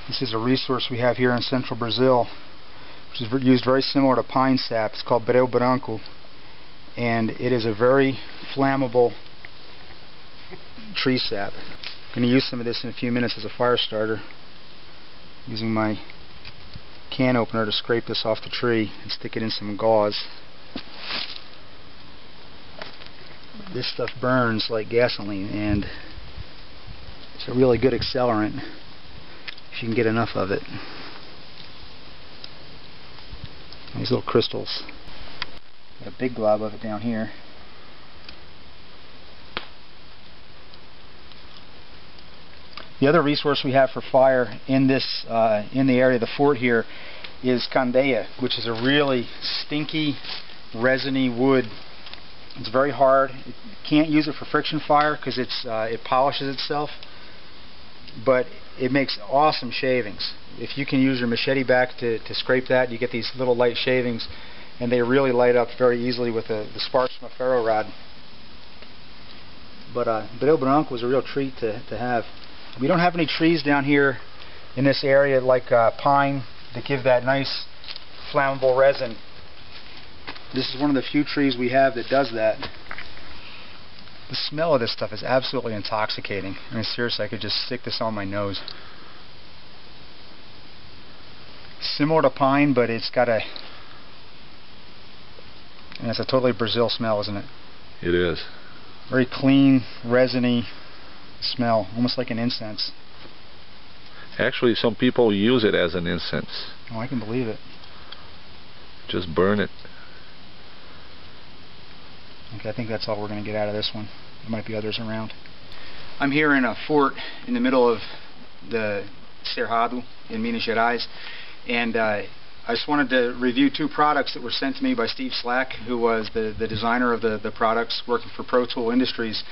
This is a resource we have here in central Brazil, which is used very similar to pine sap. It's called breu branco, and it is a very flammable tree sap. I'm going to use some of this in a few minutes as a fire starter, using my can opener to scrape this off the tree and stick it in some gauze. This stuff burns like gasoline, and it's a really good accelerant if you can get enough of it. These little crystals. Got a big glob of it down here. The other resource we have for fire in this in the area of the fort here is Kondaiah, which is a really stinky, resiny wood. It's very hard. You can't use it for friction fire because it polishes itself, but it makes awesome shavings. If you can use your machete back to scrape that, you get these little light shavings, and they really light up very easily with the sparks from a ferro rod. But breu branco was a real treat to have. We don't have any trees down here in this area like pine that give that nice flammable resin. This is one of the few trees we have that does that. The smell of this stuff is absolutely intoxicating. I mean, seriously, I could just stick this on my nose. Similar to pine, but it's got and it's a totally Brazil smell, isn't it? It is. Very clean, resiny smell, almost like an incense. Actually, some people use it as an incense. Oh, I can believe it. Just burn it. Okay, I think that's all we're going to get out of this one. There might be others around. I'm here in a fort in the middle of the Cerrado in Minas Gerais, and I just wanted to review two products that were sent to me by Steve Slack, who was the designer of the products working for Pro Tool Industries.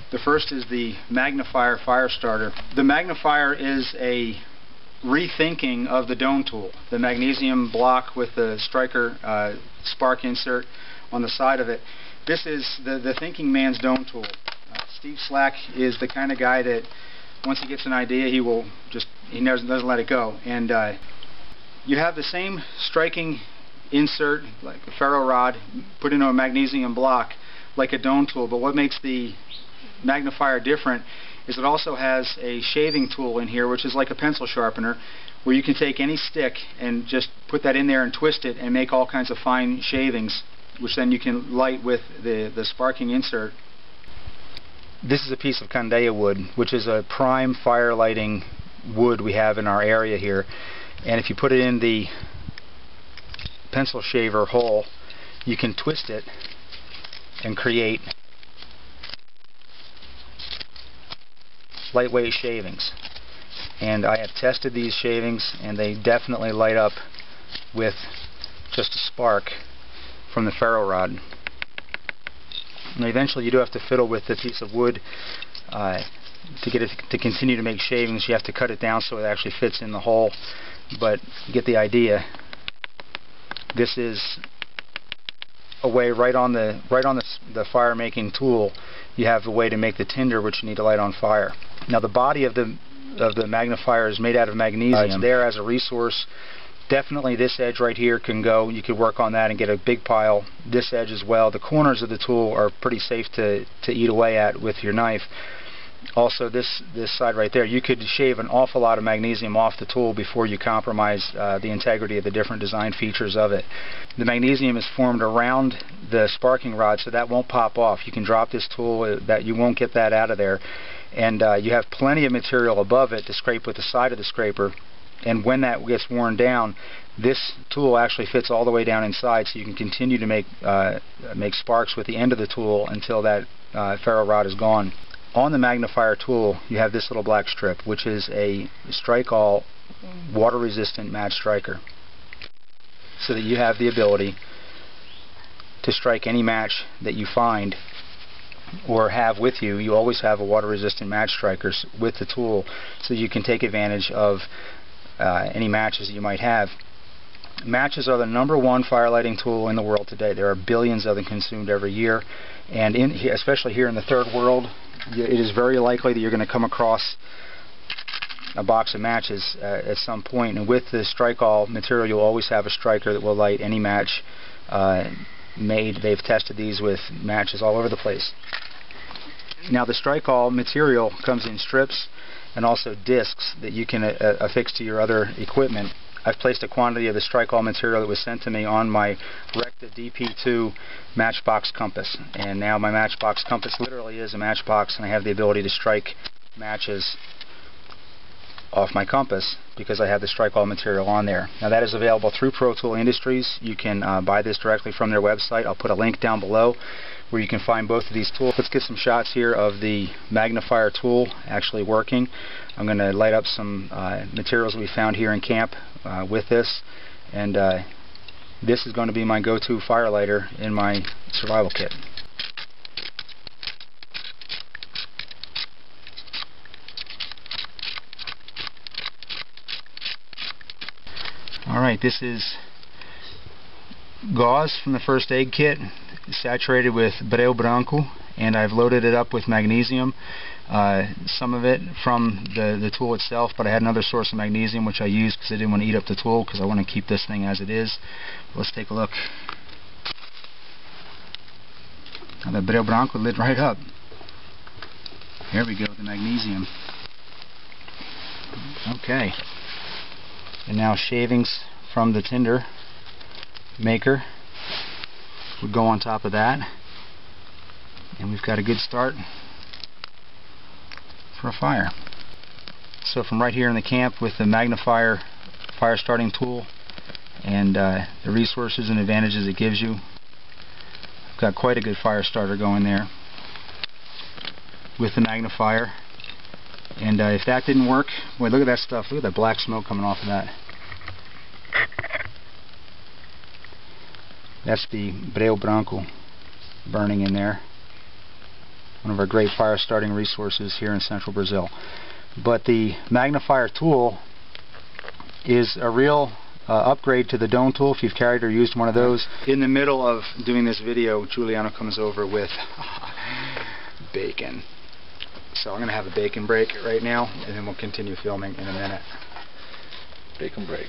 The first is the Magnifier Firestarter. The Magnifier is a rethinking of the dome tool, the magnesium block with the striker spark insert on the side of it. This is the thinking man's dome tool. Steve Slack is the kind of guy that once he gets an idea, he doesn't let it go. And you have the same striking insert, like a ferro rod, put into a magnesium block like a dome tool, but what makes the Magnifier different is it also has a shaving tool in here, which is like a pencil sharpener, where you can take any stick and just put that in there and twist it and make all kinds of fine shavings, which then you can light with the sparking insert. This is a piece of Kondaiah wood, which is a prime fire lighting wood we have in our area here, and if you put it in the pencil shaver hole, you can twist it and create lightweight shavings. And I have tested these shavings, and they definitely light up with just a spark from the ferro rod. Now eventually you do have to fiddle with the piece of wood to get it to continue to make shavings. You have to cut it down so it actually fits in the hole, but you get the idea. This is a way right on the fire making tool. You have a way to make the tinder which you need to light on fire. Now the body of the magnifier is made out of magnesium. It's there as a resource. Definitely this edge right here can go. You could work on that and get a big pile. This edge as well. The corners of the tool are pretty safe to eat away at with your knife. Also this side right there, you could shave an awful lot of magnesium off the tool before you compromise the integrity of the different design features of it. The magnesium is formed around the sparking rod, so that won't pop off. You can drop this tool, that you won't get that out of there, and you have plenty of material above it to scrape with the side of the scraper. And when that gets worn down, this tool actually fits all the way down inside, so you can continue to make sparks with the end of the tool until that ferro rod is gone. On the magnifier tool, you have this little black strip, which is a strike-all water-resistant match striker, so that you have the ability to strike any match that you find or have with you. You always have a water-resistant match strikers with the tool, so you can take advantage of any matches that you might have. Matches are the #1 fire lighting tool in the world today. There are billions of them consumed every year, and especially here in the third world, it is very likely that you're going to come across a box of matches at some point, and with the strike-all material you'll always have a striker that will light any match made. They've tested these with matches all over the place. Now the strike-all material comes in strips and also discs that you can affix to your other equipment. I've placed a quantity of the strike-all material that was sent to me on my Recta DP2 matchbox compass, and now my matchbox compass literally is a matchbox, and I have the ability to strike matches off my compass because I have the strike-all material on there. Now that is available through Pro Tool Industries. You can buy this directly from their website. I'll put a link down below where you can find both of these tools. Let's get some shots here of the magnifier tool actually working. I'm going to light up some materials that we found here in camp with this, and this is going to be my go-to firelighter in my survival kit. Alright, this is gauze from the first aid kit, saturated with breu branco, and I've loaded it up with magnesium. Some of it from the tool itself, but I had another source of magnesium which I used because I didn't want to eat up the tool, because I want to keep this thing as it is. Let's take a look. Now the breu branco lit right up. There we go, the magnesium. Okay. And now shavings from the tinder maker would go on top of that, and we've got a good start for a fire. So from right here in the camp with the Magnifier Firestarting tool and the resources and advantages it gives you, I've got quite a good fire starter going there with the magnifier. And if that didn't work, boy, look at that stuff. Look at that black smoke coming off of that. That's the breu branco burning in there. One of our great fire starting resources here in central Brazil. But the magnifier tool is a real upgrade to the dome tool if you've carried or used one of those. In the middle of doing this video, Giuliano comes over with bacon. So I'm going to have a bacon break right now, and then we'll continue filming in a minute. Bacon break.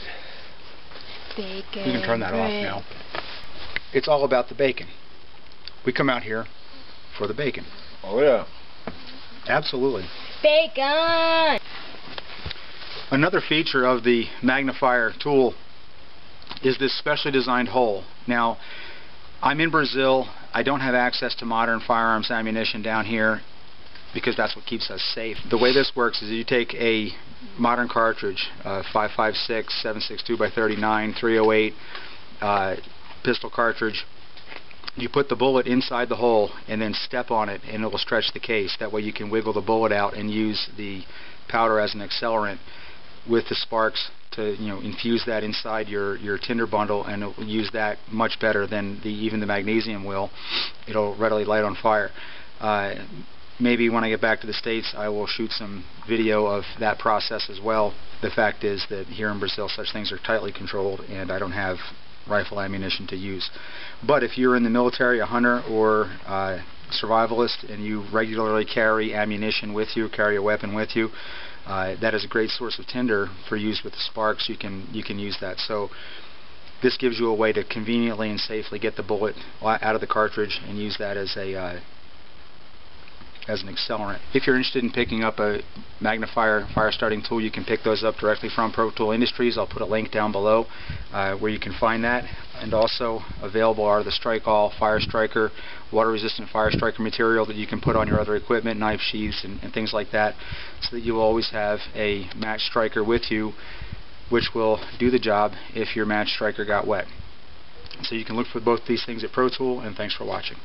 Bacon. You can turn that off now. It's all about the bacon. We come out here for the bacon. Oh yeah. Absolutely. Bacon! Another feature of the magnifier tool is this specially designed hole. Now, I'm in Brazil. I don't have access to modern firearms ammunition down here, because that's what keeps us safe. The way this works is you take a modern cartridge, 5.56, 7.62 by 39, 308 pistol cartridge. You put the bullet inside the hole and then step on it, and it will stretch the case. That way you can wiggle the bullet out and use the powder as an accelerant with the sparks to, infuse that inside your tinder bundle, and it will use that much better than even the magnesium will. It'll readily light on fire. Maybe when I get back to the States I will shoot some video of that process as well. The fact is that here in Brazil such things are tightly controlled, and I don't have rifle ammunition to use. But if you're in the military, a hunter or survivalist, and you regularly carry ammunition with you, carry a weapon with you, that is a great source of tinder for use with the sparks. You can use that. So this gives you a way to conveniently and safely get the bullet out of the cartridge and use that as an accelerant. If you're interested in picking up a magnifier fire starting tool, you can pick those up directly from Pro Tool Industries. I'll put a link down below where you can find that. And also available are the strike-all fire striker, water resistant fire striker material that you can put on your other equipment, knife sheaths and things like that, so that you will always have a match striker with you, which will do the job if your match striker got wet. So you can look for both these things at Pro Tool, and thanks for watching.